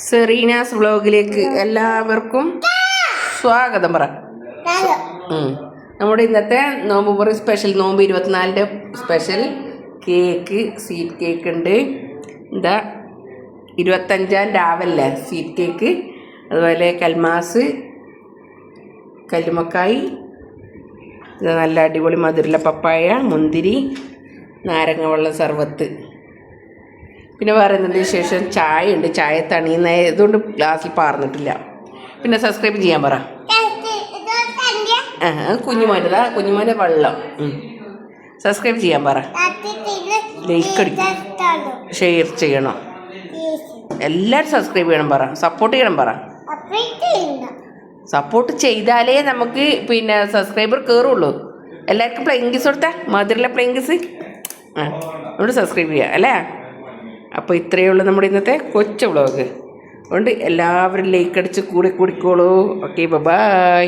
സെറീനാസ് വ്ലോഗിലേക്ക് എല്ലാവർക്കും സ്വാഗതം. പറ. നമ്മുടെ ഇന്നത്തെ നോമ്പ് മുറി സ്പെഷ്യൽ, നോമ്പ് 24-ൻ്റെ സ്പെഷ്യൽ കേക്ക്, സ്വീറ്റ് കേക്ക് ഉണ്ട്. എന്താ 25-ാം രാവല്ലേ സ്വീറ്റ് കേക്ക്, അതുപോലെ കൽമാസ്, കല്ലുമക്കായി, നല്ല അടിപൊളി മധുരമുള്ള പപ്പായ, മുന്തിരി, നാരങ്ങ വെള്ളം, സർവത്ത്. പിന്നെ വേറെ എന്തിൻ്റെ വിശേഷം? ചായ ഉണ്ട്. ചായ തണിയുന്നതുകൊണ്ട് ഗ്ലാസ്സിൽ പാർന്നിട്ടില്ല. പിന്നെ സബ്സ്ക്രൈബ് ചെയ്യാൻ പറ. കുഞ്ഞുമോൻ്റെതാ, കുഞ്ഞുമോൻ്റെ വെള്ളം. സബ്സ്ക്രൈബ് ചെയ്യാൻ പറ. ലൈക്ക് അടിക്കും, ഷെയർ ചെയ്യണം, എല്ലാവരും സബ്സ്ക്രൈബ് ചെയ്യണം പറ. സപ്പോർട്ട് ചെയ്യണം പറ. സപ്പോർട്ട് ചെയ്താലേ നമുക്ക് പിന്നെ സബ്സ്ക്രൈബർ കയറുള്ളൂ. എല്ലാവർക്കും പ്ലെയിങ്സ് കൊടുത്താൽ മധുരമുള്ള പ്ലെയിങ്സ് അതുകൊണ്ട് സബ്സ്ക്രൈബ് ചെയ്യുക അല്ലേ. അപ്പോൾ ഇത്രയേ ഉള്ളൂ നമ്മുടെ ഇന്നത്തെ കൊച്ചു വ്ളോഗ്. അതുകൊണ്ട് എല്ലാവരും ലൈക്ക് അടിച്ച് കൂടെ കൂടിക്കോളൂ. Okay, by.